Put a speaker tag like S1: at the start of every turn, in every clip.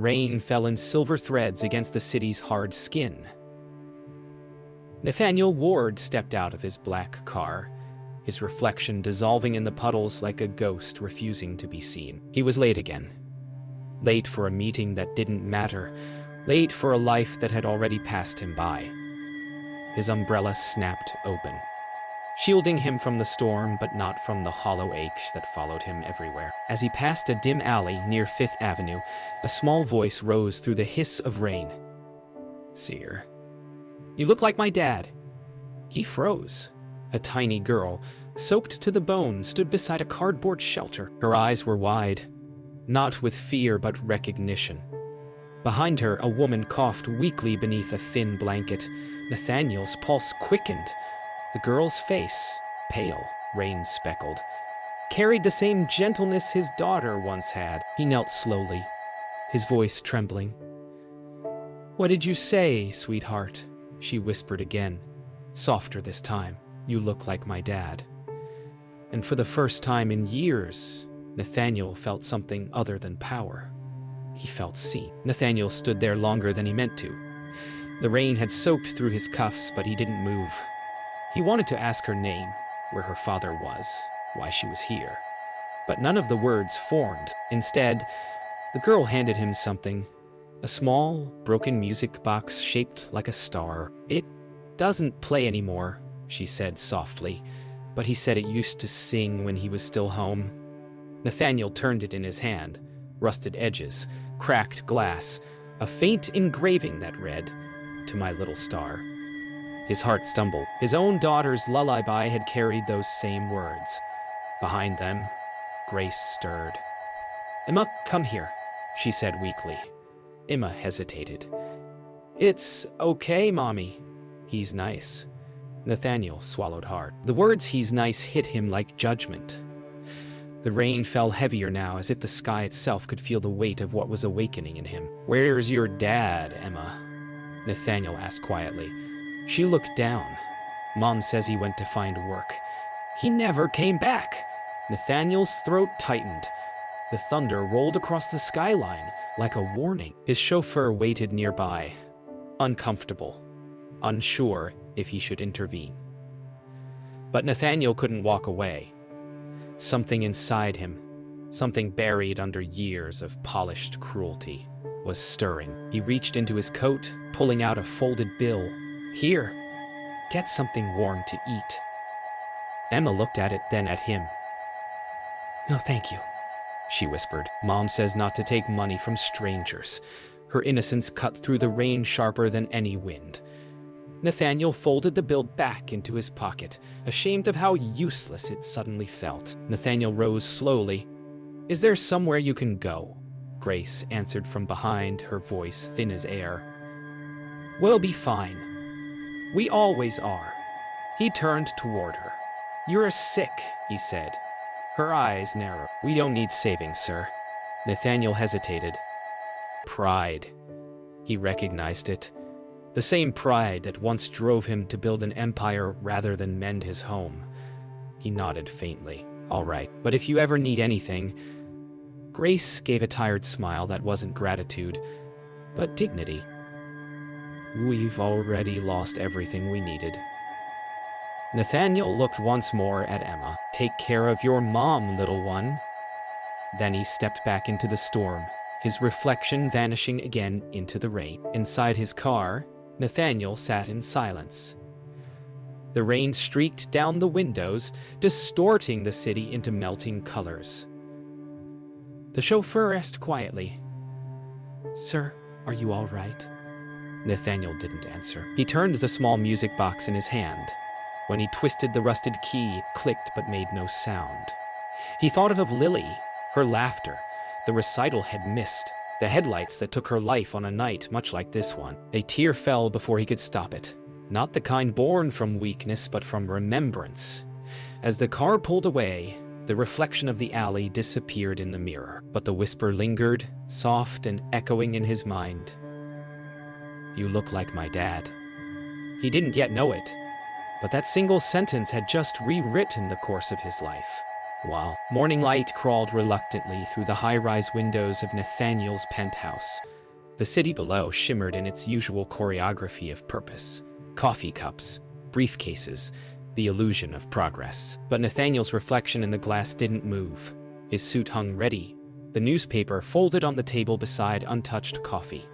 S1: Rain fell in silver threads against the city's hard skin. Nathaniel Ward stepped out of his black car, his reflection dissolving in the puddles like a ghost refusing to be seen. He was late again. Late for a meeting that didn't matter. Late for a life that had already passed him by. His umbrella snapped open, shielding him from the storm but not from the hollow ache that followed him everywhere. As he passed a dim alley near Fifth Avenue, a small voice rose through the hiss of rain. "Seer, you look like my dad." He froze. A tiny girl, soaked to the bone, stood beside a cardboard shelter. Her eyes were wide, not with fear but recognition. Behind her, a woman coughed weakly beneath a thin blanket. Nathaniel's pulse quickened. The girl's face, pale, rain-speckled, carried the same gentleness his daughter once had. He knelt slowly, his voice trembling. "What did you say, sweetheart?" she whispered again, softer this time. "You look like my dad." And for the first time in years, Nathaniel felt something other than power. He felt seen. Nathaniel stood there longer than he meant to. The rain had soaked through his cuffs, but he didn't move. He wanted to ask her name, where her father was, why she was here. But none of the words formed. Instead, the girl handed him something, a small, broken music box shaped like a star. "It doesn't play anymore," she said softly, "but he said it used to sing when he was still home." Nathaniel turned it in his hand. Rusted edges, cracked glass, a faint engraving that read, "To my little star." His heart stumbled. His own daughter's lullaby had carried those same words. Behind them, Grace stirred. "Emma, come here," she said weakly. Emma hesitated. "It's okay, Mommy. He's nice." Nathaniel swallowed hard. The words "he's nice" hit him like judgment. The rain fell heavier now, as if the sky itself could feel the weight of what was awakening in him. "Where's your dad, Emma?" Nathaniel asked quietly. She looked down. "Mom says he went to find work. He never came back." Nathaniel's throat tightened. The thunder rolled across the skyline like a warning. His chauffeur waited nearby, uncomfortable, unsure if he should intervene. But Nathaniel couldn't walk away. Something inside him, something buried under years of polished cruelty, was stirring. He reached into his coat, pulling out a folded bill. "Here, get something warm to eat." Emma looked at it, then at him. "No, thank you," she whispered. "Mom says not to take money from strangers." Her innocence cut through the rain sharper than any wind. Nathaniel folded the bill back into his pocket, ashamed of how useless it suddenly felt. Nathaniel rose slowly. "Is there somewhere you can go?" Grace answered from behind, her voice thin as air. "We'll be fine. We always are." He turned toward her. "You're sick," he said. Her eyes narrowed. "We don't need saving, sir." Nathaniel hesitated. Pride. He recognized it. The same pride that once drove him to build an empire rather than mend his home. He nodded faintly. "All right, but if you ever need anything..." Grace gave a tired smile that wasn't gratitude, but dignity. "We've already lost everything we needed." Nathaniel looked once more at Emma. "Take care of your mom, little one." Then he stepped back into the storm, his reflection vanishing again into the rain. Inside his car, Nathaniel sat in silence. The rain streaked down the windows, distorting the city into melting colors. The chauffeur asked quietly, "Sir, are you all right?" Nathaniel didn't answer. He turned the small music box in his hand. When he twisted the rusted key, it clicked but made no sound. He thought of Lily, her laughter, the recital had missed, the headlights that took her life on a night much like this one. A tear fell before he could stop it. Not the kind born from weakness, but from remembrance. As the car pulled away, the reflection of the alley disappeared in the mirror, but the whisper lingered, soft and echoing in his mind. "You look like my dad." He didn't yet know it, but that single sentence had just rewritten the course of his life. while morning light crawled reluctantly through the high-rise windows of Nathaniel's penthouse. The city below shimmered in its usual choreography of purpose. Coffee cups, briefcases, the illusion of progress. But Nathaniel's reflection in the glass didn't move. His suit hung ready, the newspaper folded on the table beside untouched coffee.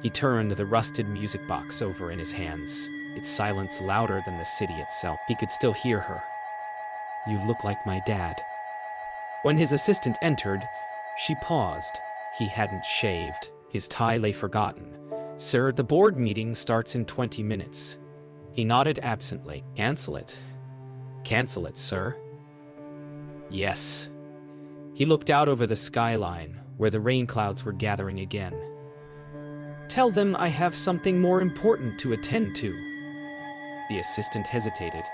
S1: He turned the rusted music box over in his hands, its silence louder than the city itself. He could still hear her. "You look like my dad." When his assistant entered, she paused. He hadn't shaved. His tie lay forgotten. "Sir, the board meeting starts in 20 minutes. He nodded absently. "Cancel it." "Cancel it, sir." "Yes." He looked out over the skyline, where the rain clouds were gathering again. "Tell them I have something more important to attend to." The assistant hesitated,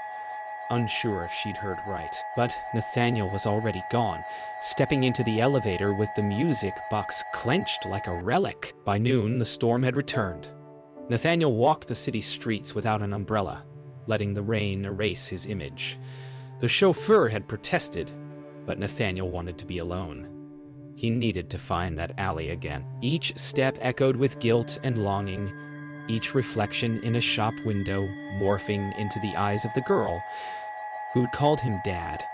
S1: unsure if she'd heard right. But Nathaniel was already gone, stepping into the elevator with the music box clenched like a relic. By noon, the storm had returned. Nathaniel walked the city streets without an umbrella, letting the rain erase his image. The chauffeur had protested, but Nathaniel wanted to be alone. He needed to find that alley again. Each step echoed with guilt and longing, each reflection in a shop window morphing into the eyes of the girl who'd called him Dad.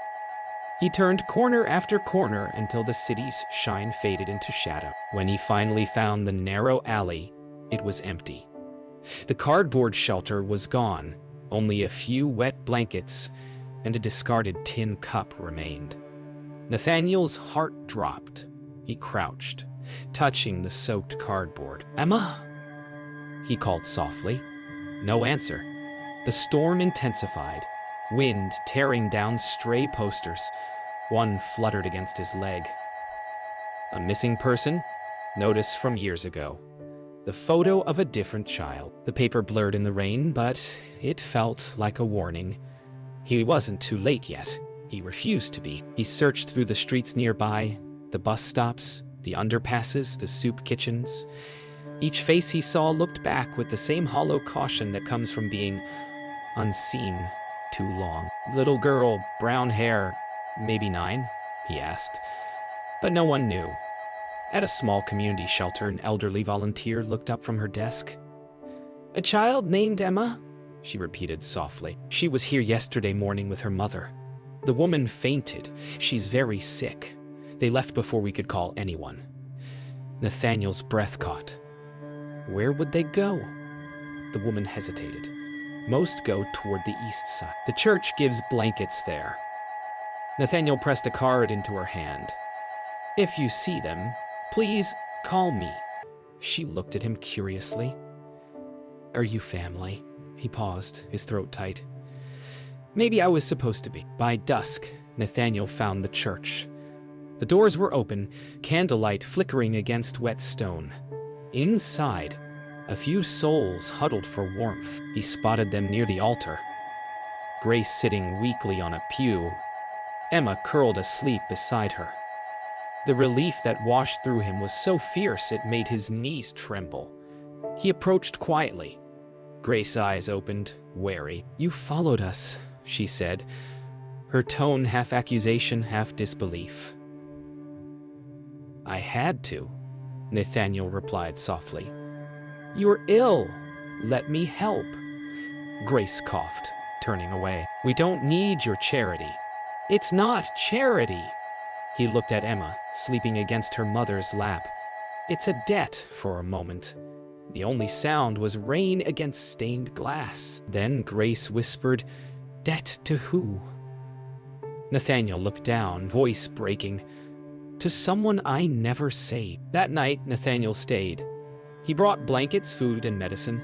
S1: He turned corner after corner until the city's shine faded into shadow. When he finally found the narrow alley, it was empty. The cardboard shelter was gone. Only a few wet blankets and a discarded tin cup remained. Nathaniel's heart dropped. He crouched, touching the soaked cardboard. "Emma?" he called softly. No answer. The storm intensified, wind tearing down stray posters. One fluttered against his leg. "A missing person? Notice from years ago." The photo of a different child. The paper blurred in the rain, but it felt like a warning. He wasn't too late yet. He refused to be. He searched through the streets nearby, the bus stops, the underpasses, the soup kitchens. Each face he saw looked back with the same hollow caution that comes from being unseen too long. "Little girl, brown hair, maybe 9?" he asked. But no one knew. At a small community shelter, an elderly volunteer looked up from her desk. "A child named Emma?" she repeated softly. "She was here yesterday morning with her mother. The woman fainted. She's very sick. They left before we could call anyone." Nathaniel's breath caught. Where would they go? The woman hesitated. "Most go toward the east side. The church gives blankets there." Nathaniel pressed a card into her hand. "If you see them, please call me." She looked at him curiously. "Are you family?" He paused, his throat tight. "Maybe I was supposed to be." By dusk, Nathaniel found the church. The doors were open, candlelight flickering against wet stone. Inside, a few souls huddled for warmth. He spotted them near the altar. Grace sitting weakly on a pew, Emma curled asleep beside her. The relief that washed through him was so fierce it made his knees tremble. He approached quietly. Grace's eyes opened, wary. "You followed us," she said, her tone half accusation, half disbelief. "I had to," Nathaniel replied softly. "You're ill. Let me help." Grace coughed, turning away. "We don't need your charity." "It's not charity." He looked at Emma, sleeping against her mother's lap. "It's a debt." For a moment, the only sound was rain against stained glass. Then Grace whispered, "Debt to who?" Nathaniel looked down, voice breaking. "To someone I never saved." That night, Nathaniel stayed. He brought blankets, food, and medicine,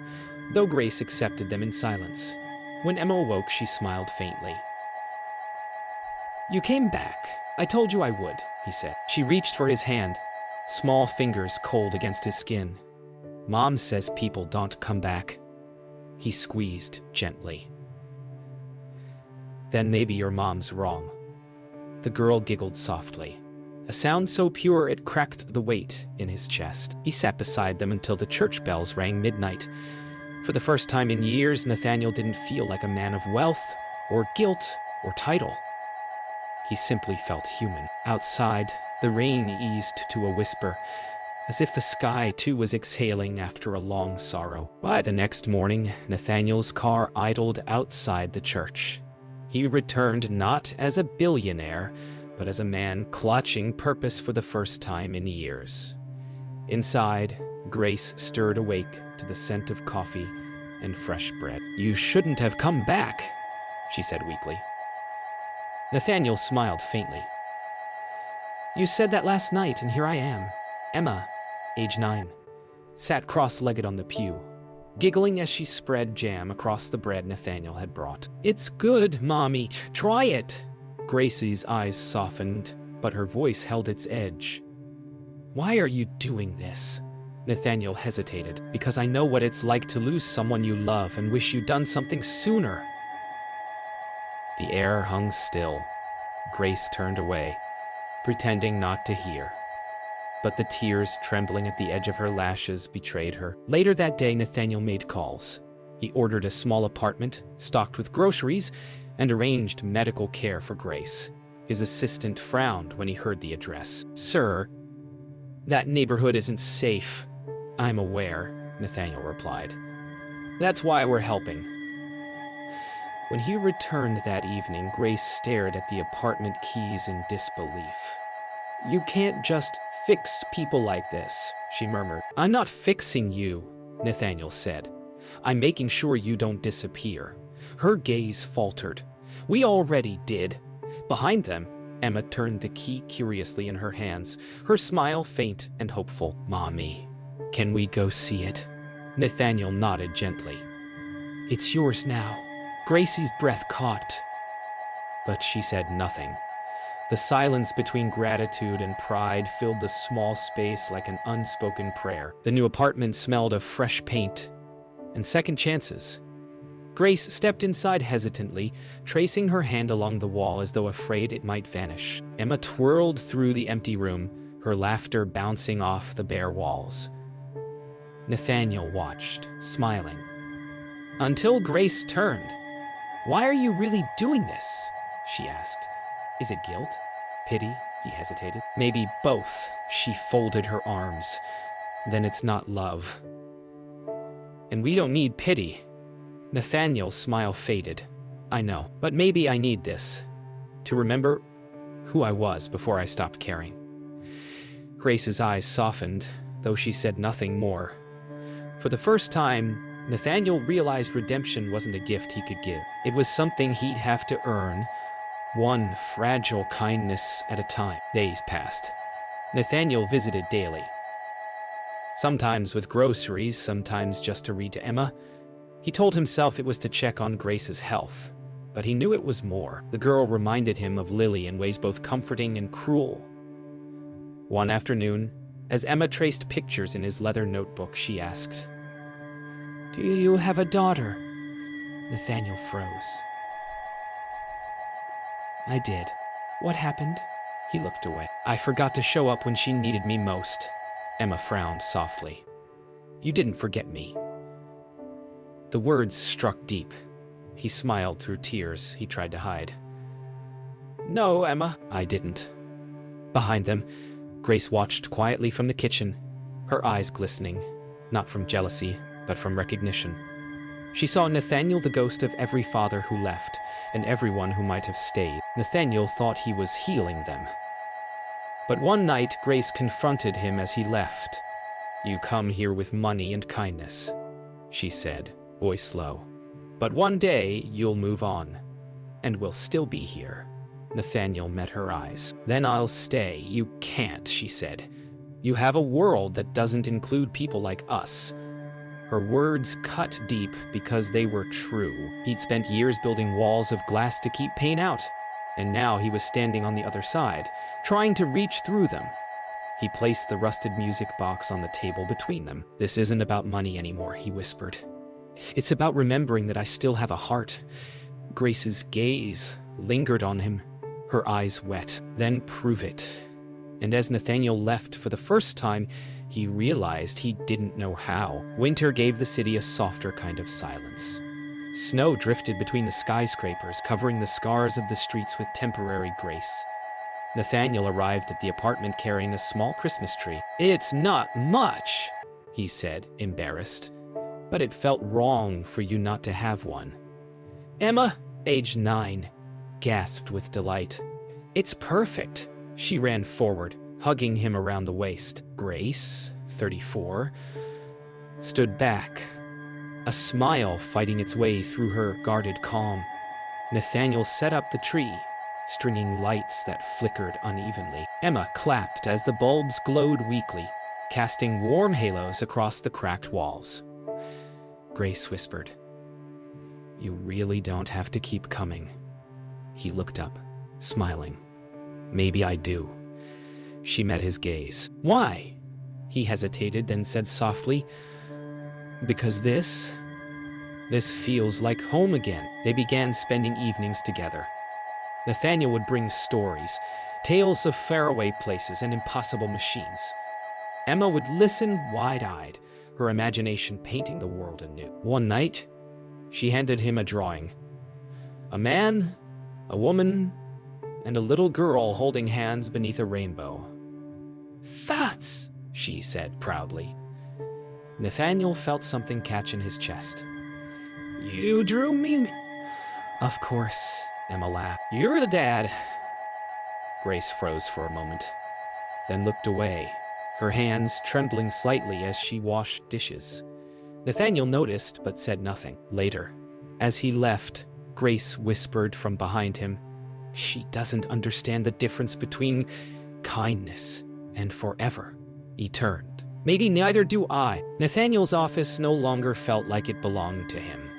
S1: though Grace accepted them in silence. When Emma awoke, she smiled faintly. "You came back. I told you I would," he said. She reached for his hand, small fingers cold against his skin. "Mom says people don't come back." He squeezed gently. "Then maybe your mom's wrong." The girl giggled softly, a sound so pure it cracked the weight in his chest. He sat beside them until the church bells rang midnight. For the first time in years, Nathaniel didn't feel like a man of wealth, or guilt, or title. He simply felt human. Outside, the rain eased to a whisper, as if the sky too was exhaling after a long sorrow. By the next morning, Nathaniel's car idled outside the church. He returned not as a billionaire, but as a man clutching purpose for the first time in years. Inside, Grace stirred awake to the scent of coffee and fresh bread. "You shouldn't have come back," she said weakly. Nathaniel smiled faintly. "You said that last night, and here I am." Emma, age 9, sat cross-legged on the pew, giggling as she spread jam across the bread Nathaniel had brought. "It's good, Mommy. Try it." Gracie's eyes softened, but her voice held its edge. "Why are you doing this?" Nathaniel hesitated. "Because I know what it's like to lose someone you love and wish you'd done something sooner." The air hung still. Grace turned away, pretending not to hear. But the tears trembling at the edge of her lashes betrayed her. Later that day, Nathaniel made calls. He ordered a small apartment, stocked with groceries, and arranged medical care for Grace. His assistant frowned when he heard the address. "Sir, that neighborhood isn't safe." "I'm aware," Nathaniel replied. "That's why we're helping." When he returned that evening, Grace stared at the apartment keys in disbelief. "You can't just fix people like this," she murmured. "I'm not fixing you," Nathaniel said. "I'm making sure you don't disappear." Her gaze faltered. "We already did." Behind them, Emma turned the key curiously in her hands, her smile faint and hopeful. "Mommy, can we go see it?" Nathaniel nodded gently. "It's yours now." Gracie's breath caught, but she said nothing. The silence between gratitude and pride filled the small space like an unspoken prayer. The new apartment smelled of fresh paint and second chances. Grace stepped inside hesitantly, tracing her hand along the wall as though afraid it might vanish. Emma twirled through the empty room, her laughter bouncing off the bare walls. Nathaniel watched, smiling, until Grace turned. "Why are you really doing this?" she asked. "Is it guilt? Pity?" He hesitated. "Maybe both." She folded her arms. "Then it's not love. And we don't need pity." Nathaniel's smile faded. "I know, but maybe I need this. To remember who I was before I stopped caring." Grace's eyes softened, though she said nothing more. For the first time, Nathaniel realized redemption wasn't a gift he could give. It was something he'd have to earn, one fragile kindness at a time. Days passed. Nathaniel visited daily. Sometimes with groceries, sometimes just to read to Emma. He told himself it was to check on Grace's health, but he knew it was more. The girl reminded him of Lily in ways both comforting and cruel. One afternoon, as Emma traced pictures in his leather notebook, she asked, "Do you have a daughter?" Nathaniel froze. "I did." "What happened?" He looked away. "I forgot to show up when she needed me most." Emma frowned softly. "You didn't forget me." The words struck deep. He smiled through tears he tried to hide. "No, Emma, I didn't." Behind them, Grace watched quietly from the kitchen, her eyes glistening, not from jealousy, but from recognition. She saw Nathaniel the ghost of every father who left, and everyone who might have stayed. Nathaniel thought he was healing them. But one night, Grace confronted him as he left. "You come here with money and kindness," she said, voice low. "But one day, you'll move on, and we'll still be here." Nathaniel met her eyes. "Then I'll stay." "You can't," she said. "You have a world that doesn't include people like us." Her words cut deep because they were true. He'd spent years building walls of glass to keep pain out, and now he was standing on the other side, trying to reach through them. He placed the rusted music box on the table between them. "This isn't about money anymore," he whispered. "It's about remembering that I still have a heart." Grace's gaze lingered on him, her eyes wet. "Then prove it." And as Nathaniel left for the first time, he realized he didn't know how. Winter gave the city a softer kind of silence. Snow drifted between the skyscrapers, covering the scars of the streets with temporary grace. Nathaniel arrived at the apartment carrying a small Christmas tree. "It's not much," he said, embarrassed, "but it felt wrong for you not to have one." Emma, age 9, gasped with delight. "It's perfect." She ran forward, hugging him around the waist. Grace, 34, stood back, a smile fighting its way through her guarded calm. Nathaniel set up the tree, stringing lights that flickered unevenly. Emma clapped as the bulbs glowed weakly, casting warm halos across the cracked walls. Grace whispered, "You really don't have to keep coming." He looked up, smiling. "Maybe I do." She met his gaze. "Why?" He hesitated, then said softly, "Because this feels like home again." They began spending evenings together. Nathaniel would bring stories, tales of faraway places and impossible machines. Emma would listen wide-eyed, her imagination painting the world anew. One night, she handed him a drawing. A man, a woman, and a little girl holding hands beneath a rainbow. "That's," she said proudly. Nathaniel felt something catch in his chest. "You drew me?" "Of course," Emma laughed. "You're the dad." Grace froze for a moment, then looked away, her hands trembling slightly as she washed dishes. Nathaniel noticed but said nothing. Later, as he left, Grace whispered from behind him, "She doesn't understand the difference between kindness and forever." He turned. "Maybe neither do I." Nathaniel's office no longer felt like it belonged to him.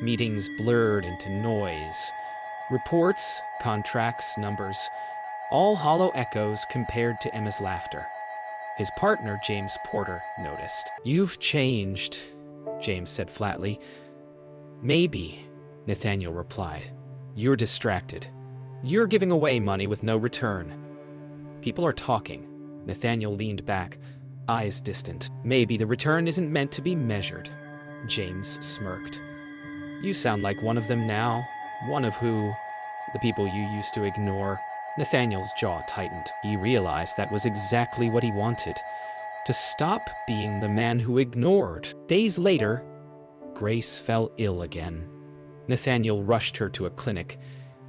S1: Meetings blurred into noise. Reports, contracts, numbers, all hollow echoes compared to Emma's laughter. His partner, James Porter, noticed. "You've changed," James said flatly. "Maybe," Nathaniel replied. "You're distracted. You're giving away money with no return." "People are talking." Nathaniel leaned back, eyes distant. "Maybe the return isn't meant to be measured." James smirked. "You sound like one of them now. One of who? The people you used to ignore." Nathaniel's jaw tightened. He realized that was exactly what he wanted. To stop being the man who ignored. Days later, Grace fell ill again. Nathaniel rushed her to a clinic,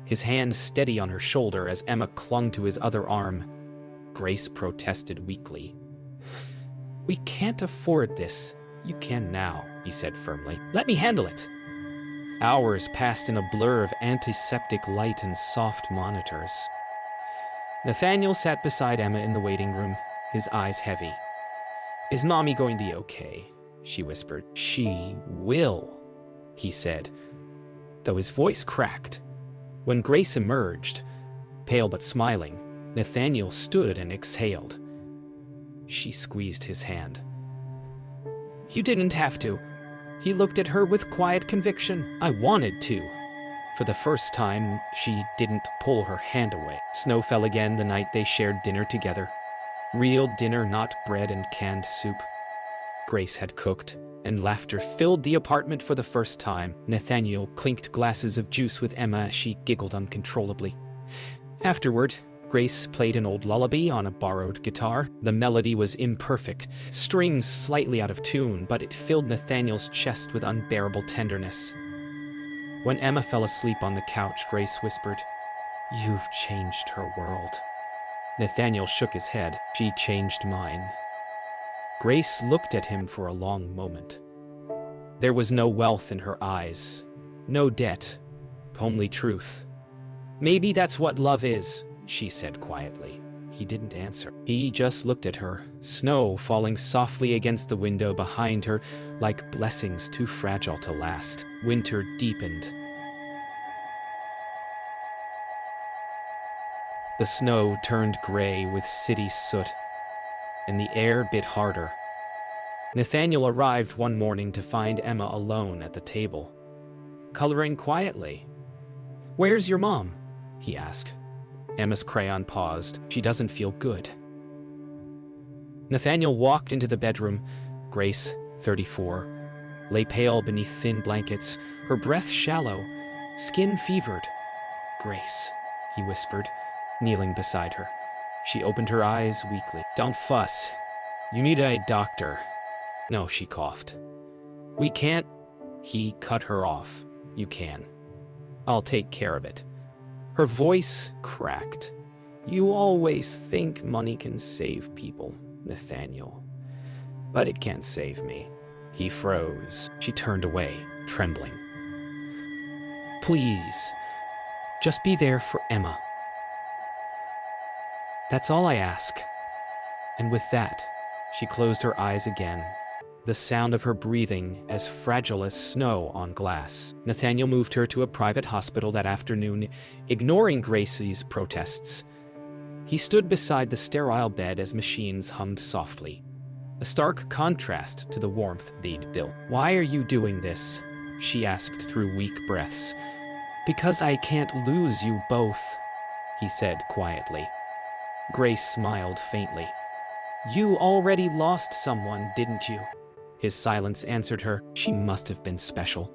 S1: his hand steady on her shoulder as Emma clung to his other arm. Grace protested weakly. "We can't afford this." "You can now," he said firmly. "Let me handle it." Hours passed in a blur of antiseptic light and soft monitors. Nathaniel sat beside Emma in the waiting room, his eyes heavy. "Is Mommy going to be okay?" she whispered. "She will," he said, though his voice cracked. When Grace emerged, pale but smiling, Nathaniel stood and exhaled. She squeezed his hand. "You didn't have to." He looked at her with quiet conviction. "I wanted to." For the first time, she didn't pull her hand away. Snow fell again the night they shared dinner together. Real dinner, not bread and canned soup. Grace had cooked, and laughter filled the apartment for the first time. Nathaniel clinked glasses of juice with Emma as she giggled uncontrollably. Afterward, Grace played an old lullaby on a borrowed guitar. The melody was imperfect, strings slightly out of tune, but it filled Nathaniel's chest with unbearable tenderness. When Emma fell asleep on the couch, Grace whispered, "You've changed her world." Nathaniel shook his head. "She changed mine." Grace looked at him for a long moment. There was no wealth in her eyes, no debt, homely truth. "Maybe that's what love is," she said quietly. He didn't answer. He just looked at her, snow falling softly against the window behind her like blessings too fragile to last. Winter deepened. The snow turned gray with city soot, and the air bit harder. Nathaniel arrived one morning to find Emma alone at the table, coloring quietly. "Where's your mom?" he asked. Emma's crayon paused. "She doesn't feel good." Nathaniel walked into the bedroom. Grace, 34, lay pale beneath thin blankets, her breath shallow, skin fevered. "Grace," he whispered, kneeling beside her. She opened her eyes weakly. "Don't fuss. You need a doctor." "No," she coughed. "We can't." He cut her off. "You can. I'll take care of it." Her voice cracked. "You always think money can save people, Nathaniel. But it can't save me." He froze. She turned away, trembling. "Please, just be there for Emma. That's all I ask." And with that, she closed her eyes again, the sound of her breathing as fragile as snow on glass. Nathaniel moved her to a private hospital that afternoon, ignoring Gracie's protests. He stood beside the sterile bed as machines hummed softly, a stark contrast to the warmth they'd built. "Why are you doing this?" she asked through weak breaths. "Because I can't lose you both," he said quietly. Grace smiled faintly. "You already lost someone, didn't you?" His silence answered her. "She must have been special."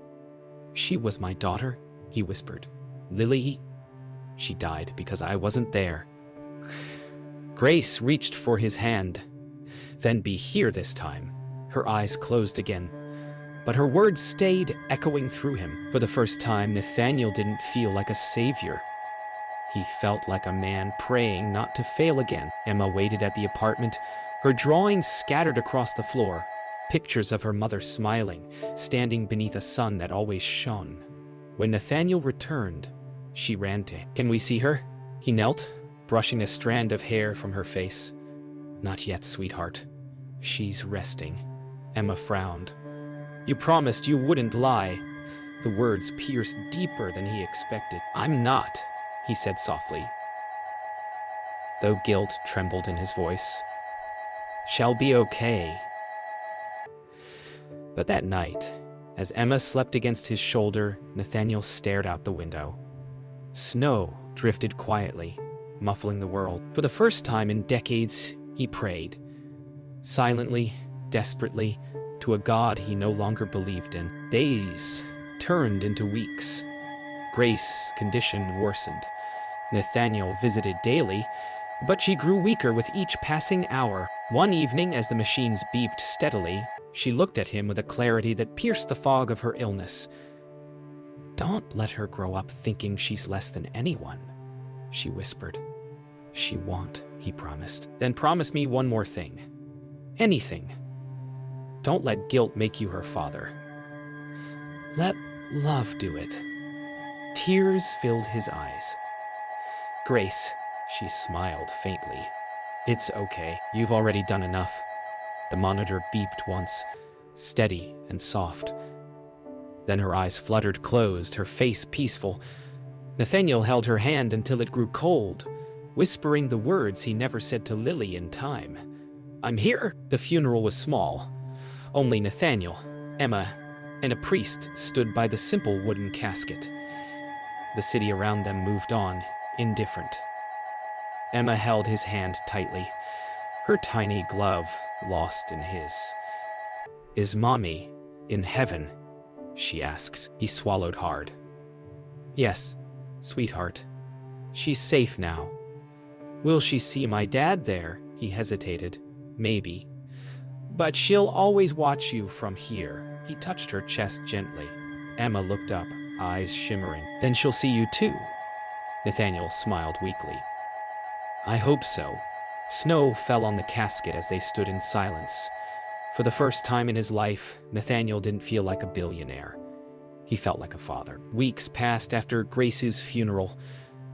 S1: "She was my daughter," he whispered. "Lily, she died because I wasn't there." Grace reached for his hand. "Then be here this time." Her eyes closed again, but her words stayed echoing through him. For the first time, Nathaniel didn't feel like a savior. He felt like a man praying not to fail again. Emma waited at the apartment, her drawings scattered across the floor, pictures of her mother smiling, standing beneath a sun that always shone. When Nathaniel returned, she ran to him. "Can we see her?" He knelt, brushing a strand of hair from her face. "Not yet, sweetheart. She's resting." Emma frowned. "You promised you wouldn't lie." The words pierced deeper than he expected. "I'm not," he said softly, though guilt trembled in his voice. "Shall be okay." But that night, as Emma slept against his shoulder, Nathaniel stared out the window. Snow drifted quietly, muffling the world. For the first time in decades, he prayed, silently, desperately, to a God he no longer believed in. Days turned into weeks. Grace's condition worsened. Nathaniel visited daily, but she grew weaker with each passing hour. One evening, as the machines beeped steadily, she looked at him with a clarity that pierced the fog of her illness. "Don't let her grow up thinking she's less than anyone," she whispered. "She won't," he promised. "Then promise me one more thing. Anything. Don't let guilt make you her father. Let love do it." Tears filled his eyes. "Grace," she smiled faintly. "It's okay. You've already done enough." The monitor beeped once, steady and soft. Then her eyes fluttered closed, her face peaceful. Nathaniel held her hand until it grew cold, whispering the words he never said to Lily in time. "I'm here." The funeral was small. Only Nathaniel, Emma, and a priest stood by the simple wooden casket. The city around them moved on, indifferent. Emma held his hand tightly, her tiny glove lost in his. "Is Mommy in heaven?" she asked. He swallowed hard. "Yes, sweetheart. She's safe now." "Will she see my dad there?" He hesitated. "Maybe. But she'll always watch you from here." He touched her chest gently. Emma looked up, eyes shimmering. "Then she'll see you too." Nathaniel smiled weakly. "I hope so." Snow fell on the casket as they stood in silence. For the first time in his life, Nathaniel didn't feel like a billionaire. He felt like a father. Weeks passed after Grace's funeral.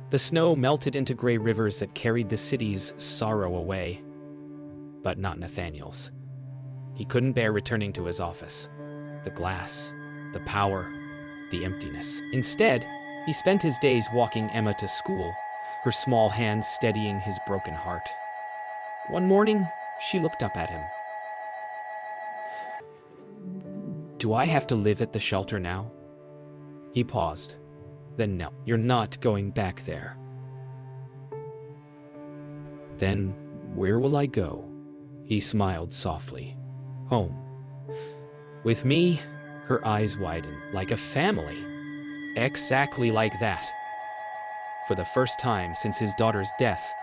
S1: The snow melted into gray rivers that carried the city's sorrow away. But not Nathaniel's. He couldn't bear returning to his office. The glass, the power, the emptiness. Instead, he spent his days walking Emma to school, her small hand steadying his broken heart. One morning, she looked up at him. "Do I have to live at the shelter now?" He paused, then no. "You're not going back there." "Then where will I go?" He smiled softly. "Home. With me Her eyes widened. Like a family. Exactly like that. For the first time since his daughter's death,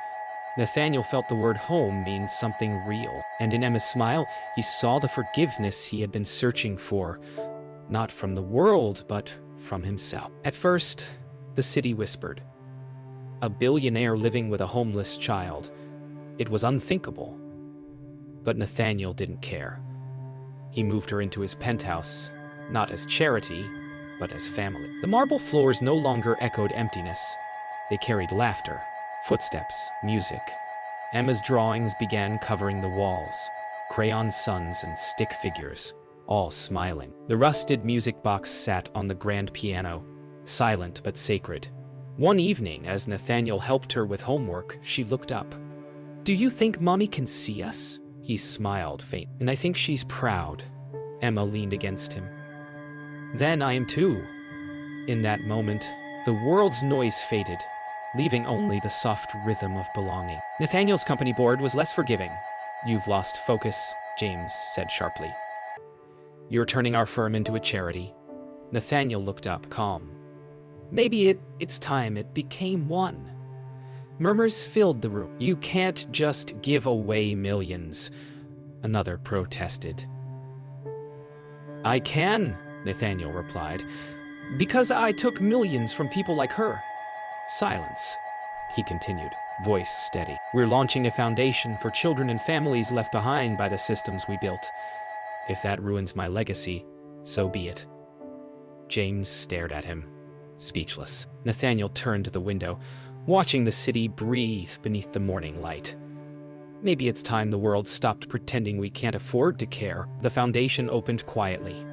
S1: Nathaniel felt the word home means something real. And in Emma's smile, he saw the forgiveness he had been searching for, not from the world, but from himself. At first, the city whispered. A billionaire living with a homeless child. It was unthinkable. But Nathaniel didn't care. He moved her into his penthouse, not as charity, but as family. The marble floors no longer echoed emptiness. They carried laughter, footsteps, music. Emma's drawings began covering the walls, crayon suns and stick figures, all smiling. The rusted music box sat on the grand piano, silent but sacred. One evening, as Nathaniel helped her with homework, she looked up. "Do you think Mommy can see us?" He smiled faint. "And I think she's proud." Emma leaned against him. "Then I am too." In that moment, the world's noise faded, leaving only the soft rhythm of belonging. Nathaniel's company board was less forgiving. "You've lost focus," James said sharply. "You're turning our firm into a charity." Nathaniel looked up, calm. "Maybe it's time it became one." Murmurs filled the room. "You can't just give away millions," another protested. "I can," Nathaniel replied, "because I took millions from people like her." "Silence," he continued, voice steady. "We're launching a foundation for children and families left behind by the systems we built. If that ruins my legacy, so be it." James stared at him, speechless. Nathaniel turned to the window, watching the city breathe beneath the morning light. "Maybe it's time the world stopped pretending we can't afford to care." The foundation opened quietly.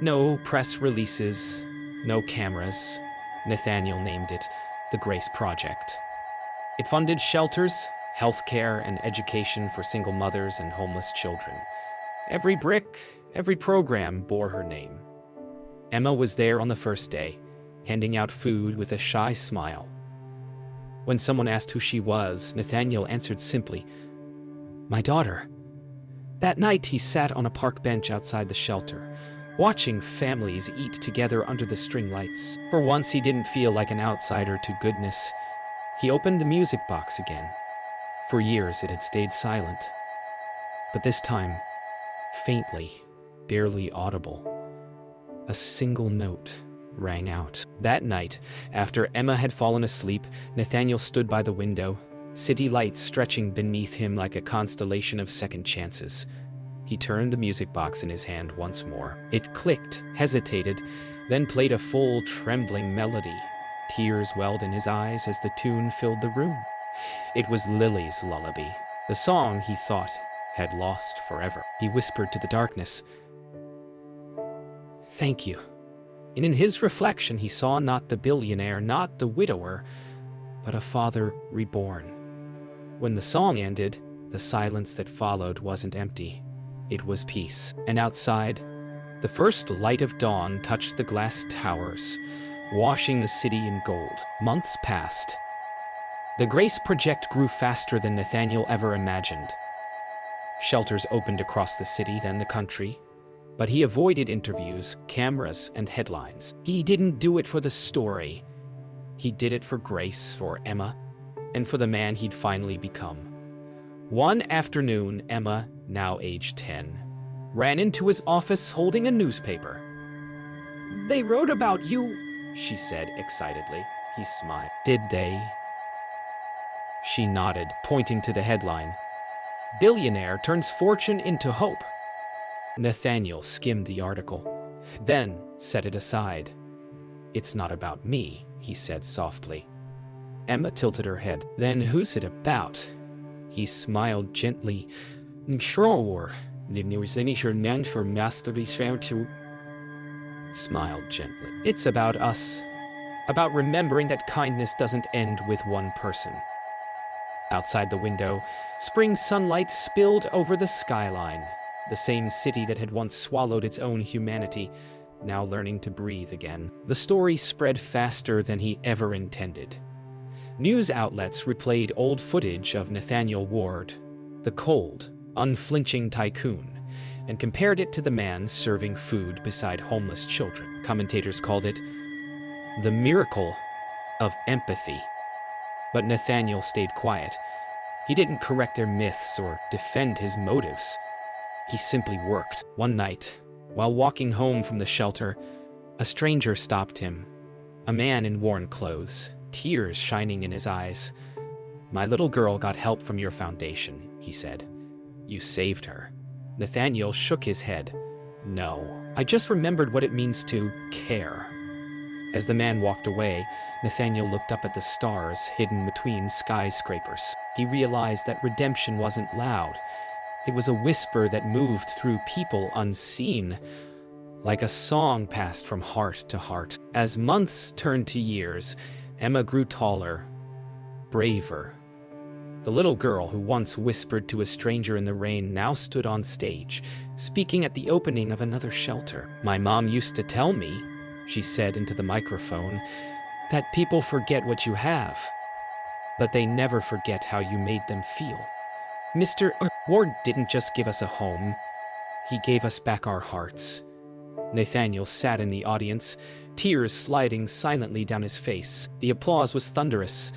S1: No press releases, no cameras. Nathaniel named it the Grace Project. It funded shelters, healthcare, and education for single mothers and homeless children. Every brick, every program bore her name. Emma was there on the first day, handing out food with a shy smile. When someone asked who she was, Nathaniel answered simply, "My daughter." That night, he sat on a park bench outside the shelter, watching families eat together under the string lights. For once, he didn't feel like an outsider to goodness. He opened the music box again. For years, it had stayed silent. But this time, faintly, barely audible, a single note rang out. That night, after Emma had fallen asleep, Nathaniel stood by the window, city lights stretching beneath him like a constellation of second chances. He turned the music box in his hand once more. It clicked, hesitated, then played a full, trembling melody. Tears welled in his eyes as the tune filled the room. It was Lily's lullaby, the song he thought had lost forever. He whispered to the darkness, "Thank you." And in his reflection, he saw not the billionaire, not the widower, but a father reborn. When the song ended, the silence that followed wasn't empty. It was peace. And outside, the first light of dawn touched the glass towers, washing the city in gold. Months passed. The Grace Project grew faster than Nathaniel ever imagined. Shelters opened across the city, then the country. But he avoided interviews, cameras, and headlines. He didn't do it for the story. He did it for Grace, for Emma, and for the man he'd finally become. One afternoon, Emma, now age 10, ran into his office holding a newspaper. "They wrote about you," she said excitedly. He smiled. "Did they?" She nodded, pointing to the headline, "Billionaire turns fortune into hope." Nathaniel skimmed the article, then set it aside. "It's not about me," he said softly. Emma tilted her head. "Then who's it about?" He smiled gently. Smiled gently. "It's about us. About remembering that kindness doesn't end with one person." Outside the window, spring sunlight spilled over the skyline. The same city that had once swallowed its own humanity, now learning to breathe again. The story spread faster than he ever intended. News outlets replayed old footage of Nathaniel Ward, the cold, unflinching tycoon, and compared it to the man serving food beside homeless children. Commentators called it the miracle of empathy. But Nathaniel stayed quiet. He didn't correct their myths or defend his motives. He simply worked. One night, while walking home from the shelter, a stranger stopped him. A man in worn clothes, tears shining in his eyes. "My little girl got help from your foundation," he said. "You saved her." Nathaniel shook his head. "No, I just remembered what it means to care." As the man walked away, Nathaniel looked up at the stars hidden between skyscrapers. He realized that redemption wasn't loud. It was a whisper that moved through people unseen, like a song passed from heart to heart. As months turned to years, Emma grew taller, braver. The little girl who once whispered to a stranger in the rain now stood on stage, speaking at the opening of another shelter. "My mom used to tell me," she said into the microphone, "that people forget what you have, but they never forget how you made them feel. Mr. Ward didn't just give us a home, he gave us back our hearts." Nathaniel sat in the audience, tears sliding silently down his face. The applause was thunderous,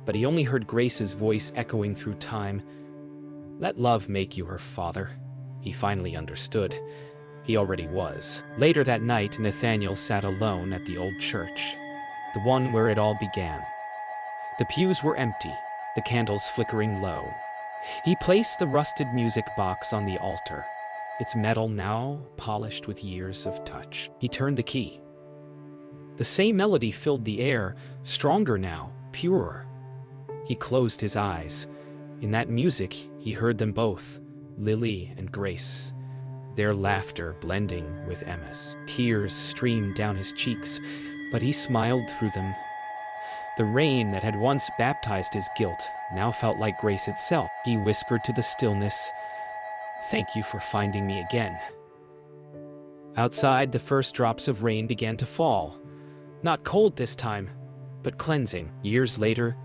S1: but he only heard Grace's voice echoing through time. "Let love make you her father." He finally understood. He already was. Later that night, Nathaniel sat alone at the old church, the one where it all began. The pews were empty, the candles flickering low. He placed the rusted music box on the altar, its metal now polished with years of touch. He turned the key. The same melody filled the air, stronger now, purer. He closed his eyes. In that music, he heard them both, Lily and Grace, their laughter blending with Emma's. Tears streamed down his cheeks, but he smiled through them. The rain that had once baptized his guilt now felt like grace itself. He whispered to the stillness, "Thank you for finding me again." Outside, the first drops of rain began to fall. Not cold this time, but cleansing. Years later,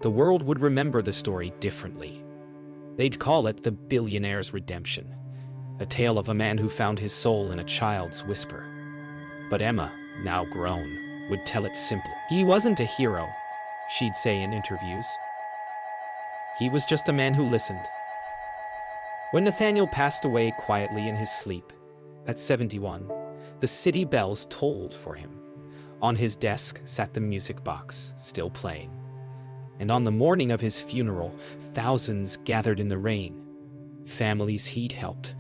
S1: the world would remember the story differently. They'd call it the Billionaire's Redemption, a tale of a man who found his soul in a child's whisper. But Emma, now grown, would tell it simply. He wasn't a hero, she'd say in interviews. He was just a man who listened. When Nathaniel passed away quietly in his sleep, at 71, the city bells tolled for him. On his desk sat the music box, still playing. And on the morning of his funeral, thousands gathered in the rain. Families he'd helped.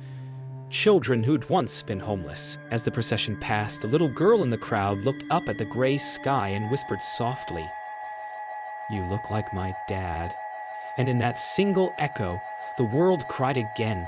S1: Children who'd once been homeless. As the procession passed, a little girl in the crowd looked up at the gray sky and whispered softly, "You look like my dad." And in that single echo, the world cried again.